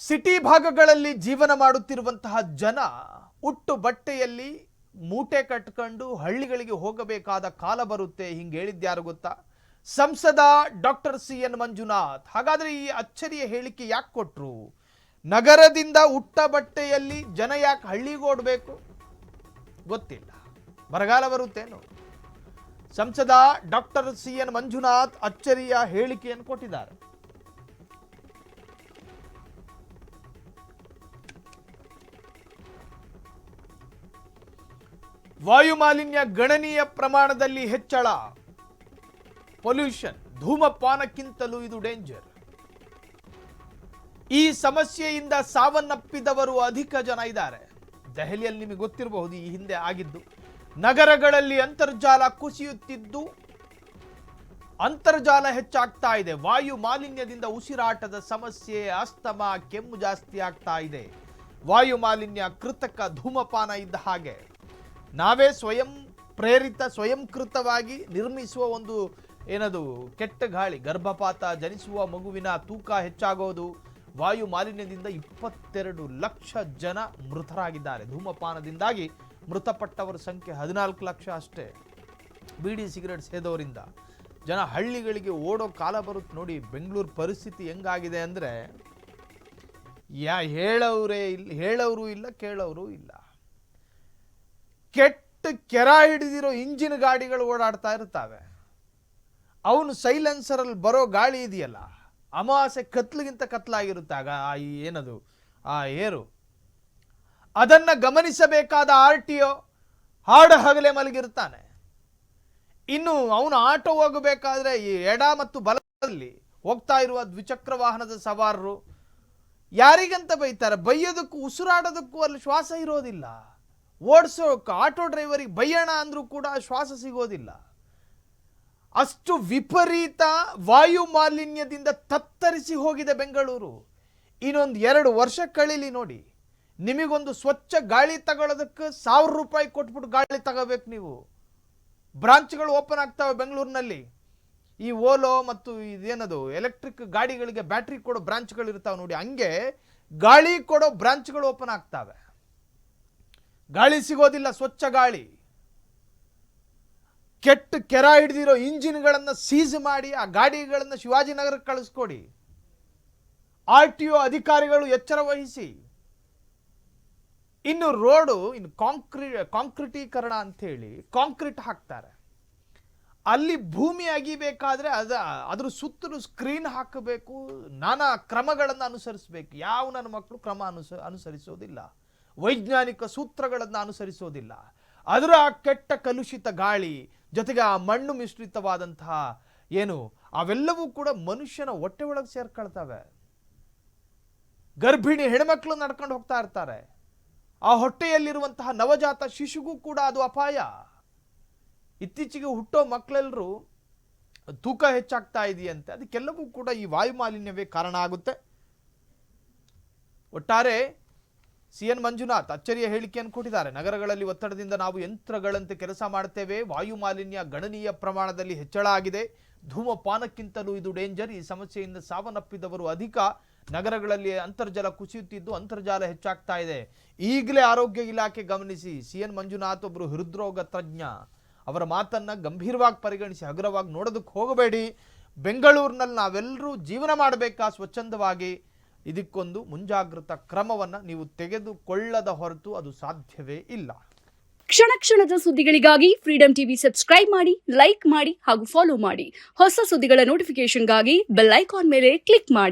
City ಭಾಗಗಳಲ್ಲಿ ಜೀವನ ಮಾಡುತ್ತಿರುವಂತಹ ಜನ ಉಟ್ಟು ಬಟ್ಟೆಯಲ್ಲಿ ಮೂಟೆ ಕಟ್ಕೊಂಡು ಹಳ್ಳಿಗಳಿಗೆ ಹೋಗಬೇಕಾದ ಕಾಲ ಬರುತ್ತೆ ಹಿಂಗೆ ಹೇಳಿದ್ಯಾರು ಗೊತ್ತಾ? ಸಂಸದ ಡಾಕ್ಟರ್ CN ಮಂಜುನಾಥ್. ಹಾಗಾದ್ರೆ ಈ ಅಚ್ಚರಿಯ ಹೇಳಿಕೆ ಯಾಕೆ ಕೊಟ್ರು? ನಗರದಿಂದ ಉಟ್ಟ ಬಟ್ಟೆಯಲ್ಲಿ ಜನ ಯಾಕೆ ಹಳ್ಳಿಗೆ ಓಡಬೇಕು ಗೊತ್ತಿಲ್ಲ. ಬರಗಾಲ ಬರುತ್ತೇನು? ಸಂಸದ ಡಾಕ್ಟರ್ CN ಮಂಜುನಾಥ್ ಅಚ್ಚರಿಯ ಹೇಳಿಕೆಯನ್ನು ಕೊಟ್ಟಿದ್ದಾರೆ. ವಾಯು ಮಾಲಿನ್ಯ ಗಣನೀಯ ಪ್ರಮಾಣದಲ್ಲಿ ಹೆಚ್ಚಳ. ಪೊಲ್ಯೂಷನ್, ಧೂಮಪಾನಕ್ಕಿಂತಲೂ ಇದು ಡೇಂಜರ್. ಈ ಸಮಸ್ಯೆಯಿಂದ ಸಾವನ್ನಪ್ಪಿದವರು ಅಧಿಕ ಜನ ಇದ್ದಾರೆ. ದೆಹಲಿಯಲ್ಲಿ ನಿಮಗೆ ಗೊತ್ತಿರಬಹುದು, ಈ ಹಿಂದೆ ಆಗಿದ್ದು. ನಗರಗಳಲ್ಲಿ ಅಂತರ್ಜಾಲ ಕುಸಿಯುತ್ತಿದ್ದು ಅಂತರ್ಜಾಲ ಹೆಚ್ಚಾಗ್ತಾ ಇದೆ. ವಾಯು ಮಾಲಿನ್ಯದಿಂದ ಉಸಿರಾಟದ ಸಮಸ್ಯೆ, ಅಸ್ತಮಾ, ಕೆಮ್ಮು ಜಾಸ್ತಿ ಆಗ್ತಾ ಇದೆ. ವಾಯು ಮಾಲಿನ್ಯ ಕೃತಕ ಧೂಮಪಾನ ಇದ್ದ ಹಾಗೆ. ನಾವೇ ಸ್ವಯಂಕೃತವಾಗಿ ನಿರ್ಮಿಸುವ ಒಂದು ಏನದು ಕೆಟ್ಟ ಗಾಳಿ. ಗರ್ಭಪಾತ, ಜನಿಸುವ ಮಗುವಿನ ತೂಕ ಹೆಚ್ಚಾಗೋದು. ವಾಯು ಮಾಲಿನ್ಯದಿಂದ 22 ಲಕ್ಷ ಜನ ಮೃತರಾಗಿದ್ದಾರೆ. ಧೂಮಪಾನದಿಂದಾಗಿ ಮೃತಪಟ್ಟವರ ಸಂಖ್ಯೆ 14 ಲಕ್ಷ ಅಷ್ಟೇ. ಬೀಡಿ ಸಿಗರೇಟ್ ಸೇದೋರಿಂದ ಜನ ಹಳ್ಳಿಗಳಿಗೆ ಓಡೋ ಕಾಲ ಬರುತ್ತೆ ನೋಡಿ. ಬೆಂಗಳೂರು ಪರಿಸ್ಥಿತಿ ಹೆಂಗಾಗಿದೆ ಅಂದರೆ ಹೇಳೋರು ಇಲ್ಲ, ಕೇಳೋರು ಇಲ್ಲ. ಕೆಟ್ಟ ಕೆರ ಹಿಡಿದಿರೋ ಇಂಜಿನ್ ಗಾಡಿಗಳು ಓಡಾಡ್ತಾ ಇರ್ತಾವೆ. ಅವನು ಸೈಲೆನ್ಸರಲ್ಲಿ ಬರೋ ಗಾಳಿ ಇದೆಯಲ್ಲ, ಅಮಾವಾಸ್ಯೆ ಕತ್ಲಿಗಿಂತ ಕತ್ಲಾಗಿರುತ್ತಾಗ ಏನದು ಆ ಏರು, ಅದನ್ನು ಗಮನಿಸಬೇಕಾದ RTO ಹಾಡು ಹಗಲೇ ಮಲಗಿರ್ತಾನೆ. ಇನ್ನು ಅವನು ಆಟೋ ಹೋಗಬೇಕಾದ್ರೆ ಈ ಎಡ ಮತ್ತು ಬಲದಲ್ಲಿ ಹೋಗ್ತಾ ಇರುವ ದ್ವಿಚಕ್ರ ವಾಹನದ ಸವಾರರು ಯಾರಿಗಂತ ಬೈತಾರೆ? ಬೈಯೋದಕ್ಕೂ ಉಸಿರಾಡೋದಕ್ಕೂ ಅಲ್ಲಿ ಶ್ವಾಸ ಇರೋದಿಲ್ಲ. ಓಡಿಸೋಕೆ ಆಟೋ ಡ್ರೈವರಿಗೆ ಬೈಯೋಣ ಅಂದರೂ ಕೂಡ ಶ್ವಾಸ ಸಿಗೋದಿಲ್ಲ. ಅಷ್ಟು ವಿಪರೀತ ವಾಯು ಮಾಲಿನ್ಯದಿಂದ ತತ್ತರಿಸಿ ಹೋಗಿದೆ ಬೆಂಗಳೂರು. ಇನ್ನೊಂದು 2 ವರ್ಷ ಕಳೀಲಿ ನೋಡಿ, ನಿಮಗೊಂದು ಸ್ವಚ್ಛ ಗಾಳಿ ತಗೊಳ್ಳೋದಕ್ಕೆ 1000 ರೂಪಾಯಿ ಕೊಟ್ಬಿಟ್ಟು ಗಾಳಿ ತಗೋಬೇಕು ನೀವು. ಬ್ರಾಂಚ್ಗಳು ಓಪನ್ ಆಗ್ತವೆ ಬೆಂಗಳೂರಿನಲ್ಲಿ. ಈ ಓಲೋ ಮತ್ತು ಇದೇನದು ಎಲೆಕ್ಟ್ರಿಕ್ ಗಾಡಿಗಳಿಗೆ ಬ್ಯಾಟ್ರಿ ಕೊಡೋ ಬ್ರಾಂಚ್ಗಳು ಇರ್ತಾವೆ ನೋಡಿ, ಹಂಗೆ ಗಾಳಿ ಕೊಡೋ ಬ್ರಾಂಚ್ಗಳು ಓಪನ್ ಆಗ್ತವೆ. ಗಾಳಿ ಸಿಗೋದಿಲ್ಲ, ಸ್ವಚ್ಛ ಗಾಳಿ. ಕೆಟ್ಟ ಕೆರ ಹಿಡಿದಿರೋ ಇಂಜಿನ್ಗಳನ್ನು ಸೀಸ್ ಮಾಡಿ ಆ ಗಾಡಿಗಳನ್ನು ಶಿವಾಜಿನಗರಕ್ಕೆ ಕಳಿಸ್ಕೊಡಿ. RTO ಅಧಿಕಾರಿಗಳು ಎಚ್ಚರ ವಹಿಸಿ. ಇನ್ನು ರೋಡು ಕಾಂಕ್ರೀಟೀಕರಣ ಅಂಥೇಳಿ ಕಾಂಕ್ರೀಟ್ ಹಾಕ್ತಾರೆ. ಅಲ್ಲಿ ಭೂಮಿ ಅಗಿಬೇಕಾದ್ರೆ ಅದ್ರ ಸುತ್ತಲೂ ಸ್ಕ್ರೀನ್ ಹಾಕಬೇಕು, ನಾನಾ ಕ್ರಮಗಳನ್ನು ಅನುಸರಿಸಬೇಕು. ಯಾವ ನನ್ನ ಮಕ್ಕಳು ಕ್ರಮ ಅನುಸರಿಸೋದಿಲ್ಲ, ವೈಜ್ಞಾನಿಕ ಸೂತ್ರಗಳನ್ನು ಅನುಸರಿಸೋದಿಲ್ಲ. ಅದರ ಕೆಟ್ಟ ಕಲುಷಿತ ಗಾಳಿ ಜೊತೆಗೆ ಆ ಮಣ್ಣು ಮಿಶ್ರಿತವಾದಂತಹ ಅವೆಲ್ಲವೂ ಕೂಡ ಮನುಷ್ಯನ ಹೊಟ್ಟೆ ಒಳಗೆ ಸೇರ್ಕೊಳ್ತವೆ. ಗರ್ಭಿಣಿ ಹೆಣ್ಮಕ್ಳು ನಡ್ಕೊಂಡು ಹೋಗ್ತಾ ಇರ್ತಾರೆ. ಆ ಹೊಟ್ಟೆಯಲ್ಲಿರುವಂತಹ ನವಜಾತ ಶಿಶುಗೂ ಕೂಡ ಅದು ಅಪಾಯ. ಇತ್ತೀಚೆಗೆ ಹುಟ್ಟೋ ಮಕ್ಕಳೆಲ್ಲರೂ ತೂಕ ಹೆಚ್ಚಾಗ್ತಾ ಇದೆಯಂತೆ. ಅದಕ್ಕೆಲ್ಲವೂ ಕೂಡ ಈ ವಾಯು ಮಾಲಿನ್ಯವೇ ಕಾರಣ ಆಗುತ್ತೆ. ಒಟ್ಟಾರೆ CN ಮಂಜುನಾಥ್ ಅಚ್ಚರಿಯ ಹೇಳಿಕೆಯನ್ನು ಕೊಟ್ಟಿದ್ದಾರೆ. ನಗರಗಳಲ್ಲಿ ಒತ್ತಡದಿಂದ ನಾವು ಯಂತ್ರಗಳಂತೆ ಕೆಲಸ ಮಾಡ್ತೇವೆ. ವಾಯು ಮಾಲಿನ್ಯ ಗಣನೀಯ ಪ್ರಮಾಣದಲ್ಲಿ ಹೆಚ್ಚಳ ಆಗಿದೆ. ಧೂಮಪಾನಕ್ಕಿಂತಲೂ ಇದು ಡೇಂಜರ್. ಈ ಸಮಸ್ಯೆಯಿಂದ ಸಾವನ್ನಪ್ಪಿದವರು ಅಧಿಕ. ನಗರಗಳಲ್ಲಿ ಅಂತರ್ಜಲ ಕುಸಿಯುತ್ತಿದ್ದು ಅಂತರ್ಜಾಲ ಹೆಚ್ಚಾಗ್ತಾ ಇದೆ. ಈಗಲೇ ಆರೋಗ್ಯ ಇಲಾಖೆ ಗಮನಿಸಿ. CN ಮಂಜುನಾಥ್ ಒಬ್ಬರು ಹೃದ್ರೋಗ ತಜ್ಞ. ಅವರ ಮಾತನ್ನು ಗಂಭೀರವಾಗಿ ಪರಿಗಣಿಸಿ, ಹಗುರವಾಗಿ ನೋಡೋದಕ್ಕೆ ಹೋಗಬೇಡಿ. ಬೆಂಗಳೂರಿನಲ್ಲಿ ನಾವೆಲ್ಲರೂ ಜೀವನ ಮಾಡಬೇಕಾ ಸ್ವಚ್ಛಂದವಾಗಿ? ಇದಕ್ಕೊಂದು ಮುಂಜಾಗ್ರತಾ ಕ್ರಮವನ್ನು ನೀವು ತೆಗೆದುಕೊಳ್ಳದ ಹೊರತು ಅದು ಸಾಧ್ಯವೇ ಇಲ್ಲ. ಕ್ಷಣ ಕ್ಷಣದ ಸುದ್ದಿಗಳಿಗಾಗಿ ಫ್ರೀಡಂ ಟಿವಿ ಸಬ್ಸ್ಕ್ರೈಬ್ ಮಾಡಿ, ಲೈಕ್ ಮಾಡಿ ಹಾಗೂ ಫಾಲೋ ಮಾಡಿ. ಹೊಸ ಸುದ್ದಿಗಳ ನೋಟಿಫಿಕೇಶನ್ಗಾಗಿ ಬೆಲ್ ಐಕಾನ್ ಮೇಲೆ ಕ್ಲಿಕ್ ಮಾಡಿ.